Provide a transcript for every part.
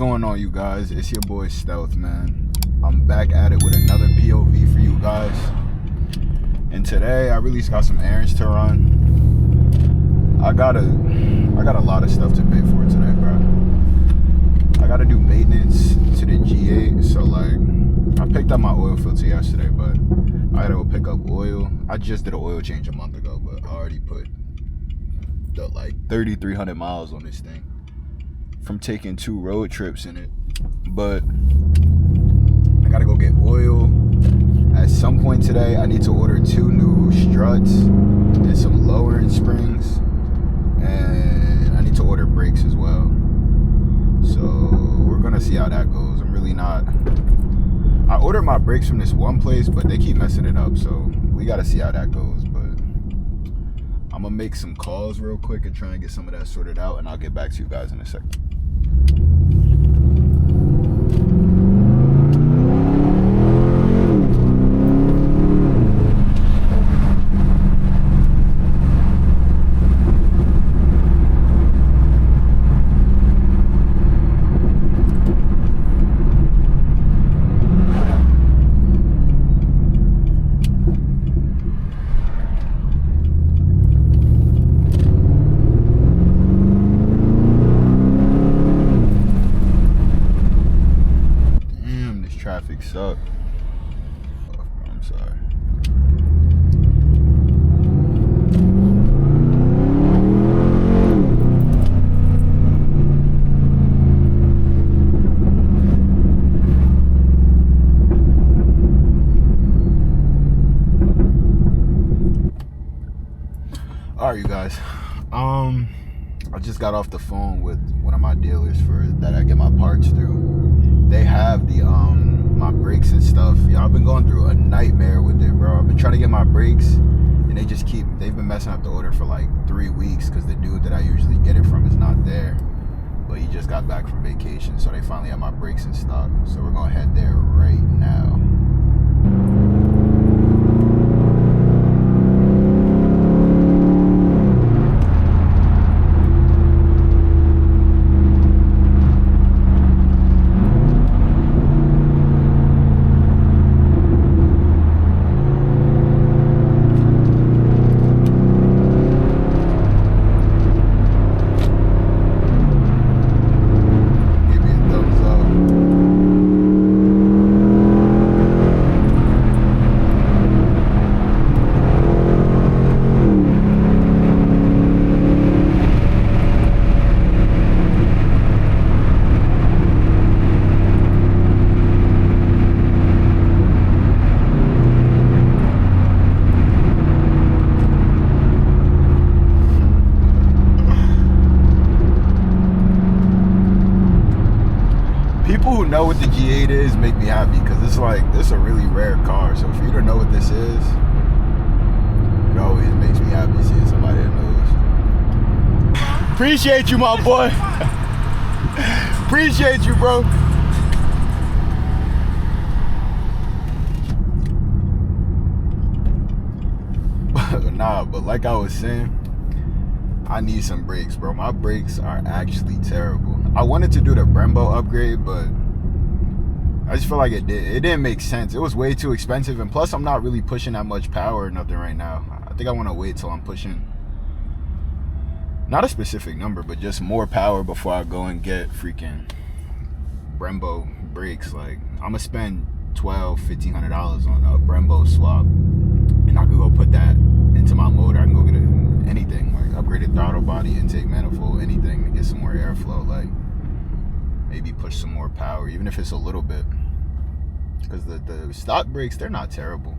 going on, you guys? It's your boy Stealth, man. I'm back at it with another POV for you guys. And today I really just got some errands to run. I got a lot of stuff to pay for today, bro. I gotta do maintenance to the G8. So like, I picked up my oil filter yesterday, but I gotta go pick up oil. I just did an oil change a month ago, but I already put the like 3,300 miles on this thing from taking 2 road trips in it. But I gotta go get oil. At some point today, I need to order 2 new struts and some lowering springs, and I need to order brakes as well. So we're gonna see how that goes. I'm really not. I ordered my brakes from this one place, but they keep messing it up. So we gotta see how that goes. But I'm gonna make some calls real quick and try and get some of that sorted out, and I'll get back to you guys in a second. Traffic suck. Oh, I'm sorry. Alright, you guys. I just got off the phone with one of my dealers for that I get my parts through. They have the my brakes and stuff. Yeah, I've been going through a nightmare with it, bro. I've been trying to get my brakes, and they've been messing up the order for like 3 weeks because the dude that I usually get it from is not there. But he just got back from vacation, so they finally have my brakes in stock. So we're gonna head there right now. People who know what the G8 is make me happy, because it's like, this is a really rare car. So for you to know what this is, it always makes me happy seeing somebody that knows. Appreciate you, my boy. Appreciate you, bro. Nah, but like I was saying, I need some brakes, bro. My brakes are actually terrible. I wanted to do the Brembo upgrade, but I just feel like it didn't make sense. It was way too expensive, and plus I'm not really pushing that much power or nothing right now. I think I want to wait till I'm pushing not a specific number, but just more power before I go and get freaking Brembo brakes. Like, I'm gonna spend $1,200-$1,500 on a Brembo swap, and I could go put that into my motor. I can go get anything, like upgraded throttle body, intake manifold, anything to get some more airflow, like maybe push some more power, even if it's a little bit, because the stock brakes, they're not terrible,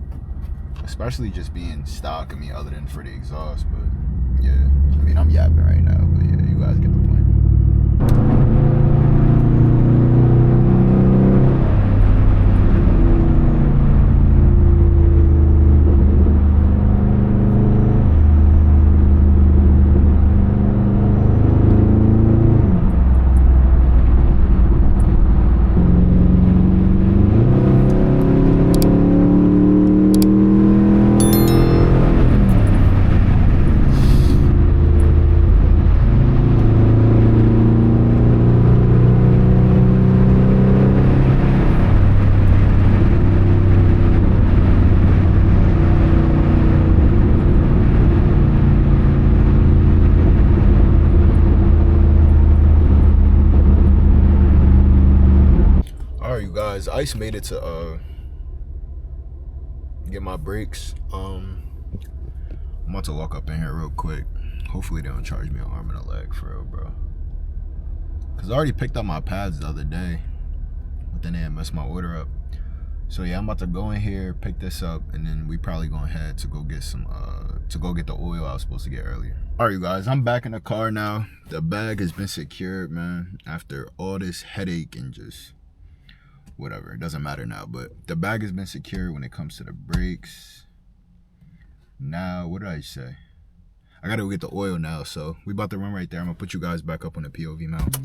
especially just being stock. I mean, other than for the exhaust. But yeah, I mean, I'm yapping right now, but yeah, you guys get the point. Ice made it to get my brakes. I'm about to walk up in here real quick. Hopefully they don't charge me an arm and a leg for real, bro. Cause I already picked up my pads the other day, but then they messed my order up. So yeah, I'm about to go in here, pick this up, and then we probably gonna head to go get some the oil I was supposed to get earlier. All right, you guys, I'm back in the car now. The bag has been secured, man, after all this headache and just whatever. It doesn't matter now, but the bag has been secured when it comes to the brakes. Now, what did I say? I gotta go get the oil now, so we about to run right there. I'm gonna put you guys back up on the POV mount.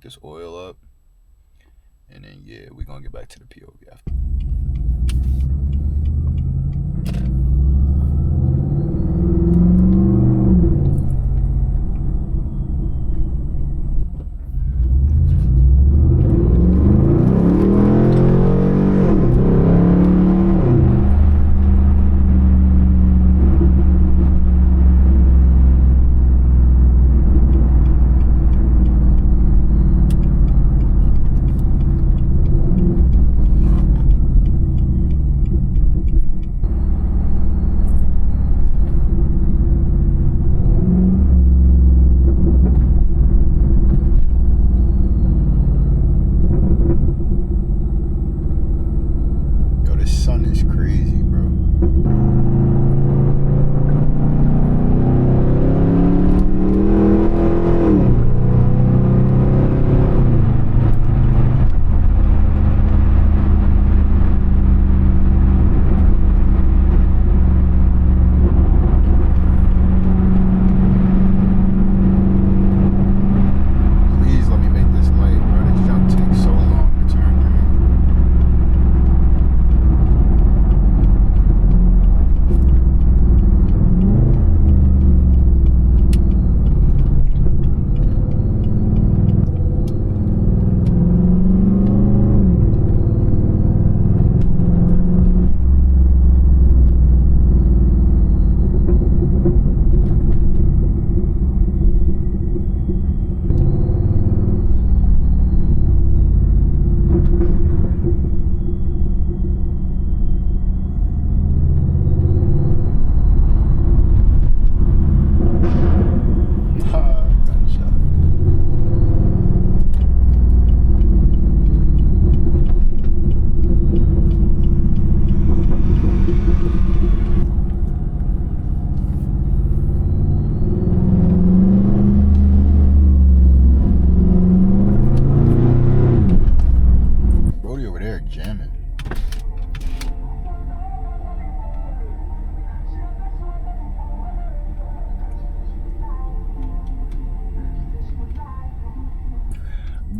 This oil up, and then yeah, we're gonna get back to the POV after.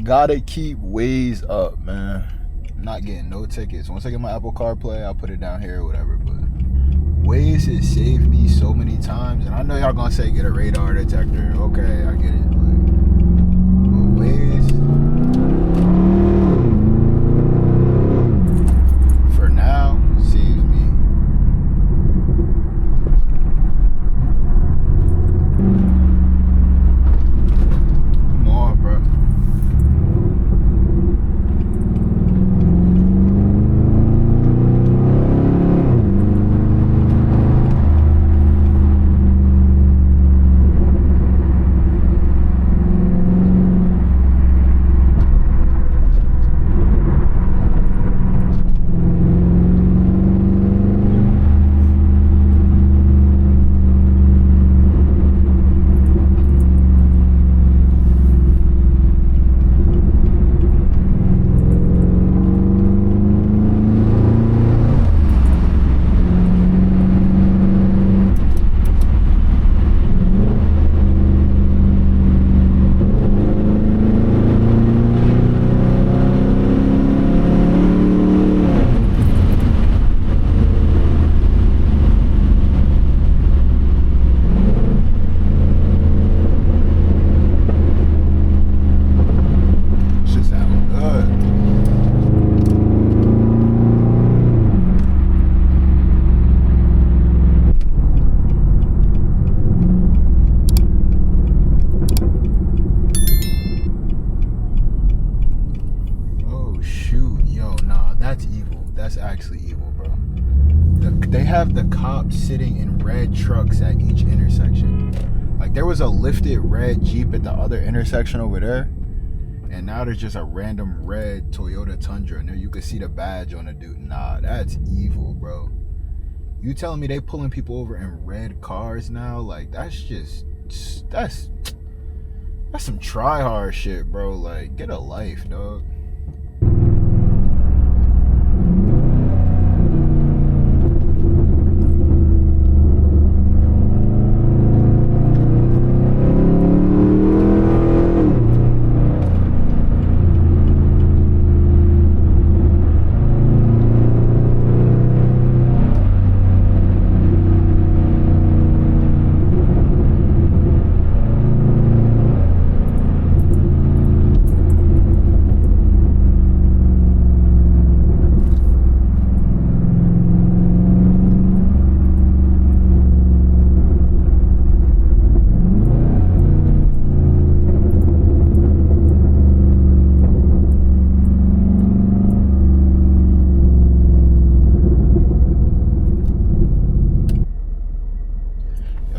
Gotta keep Waze up, man. I'm not getting no tickets. Once I get my Apple CarPlay, I'll put it down here or whatever. But Waze has saved me so many times, and I know y'all gonna say get a radar detector. Okay, I get it. But Waze, for now, saves me. Come on, bro. That's evil. That's actually evil, bro. They have the cops sitting in red trucks at each intersection. Like, there was a lifted red Jeep at the other intersection over there, and now there's just a random red Toyota Tundra, and there you could see the badge on the dude. Nah, that's evil, bro. You telling me they pulling people over in red cars now? Like, that's some try hard shit, bro. Like, get a life, dog.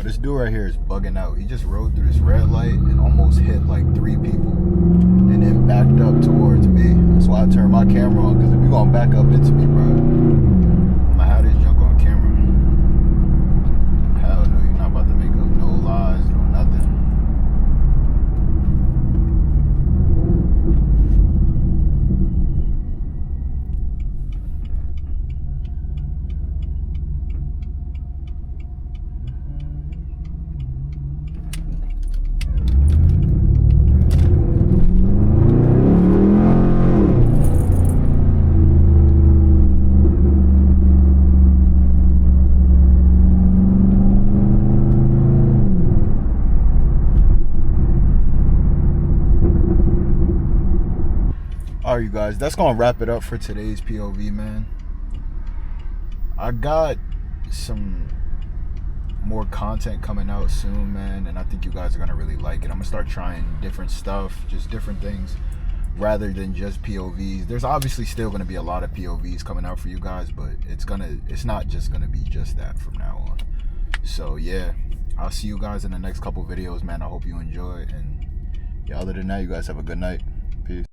This dude right here is bugging out. He just rode through this red light and almost hit like 3 people and then backed up towards me. That's why I turned my camera on, because if you're gonna back up into me, bro, I'm gonna have this junk on camera. Hell no, you're not about to make up no lies, no nothing. Alright, you guys, that's gonna wrap it up for today's POV, man. I got some more content coming out soon, man, and I think you guys are gonna really like it. I'm gonna start trying different stuff, just different things, rather than just POVs. There's obviously still gonna be a lot of POVs coming out for you guys, but it's not just gonna be just that from now on. So yeah, I'll see you guys in the next couple videos, man. I hope you enjoy, and yeah, other than that, you guys have a good night. Peace.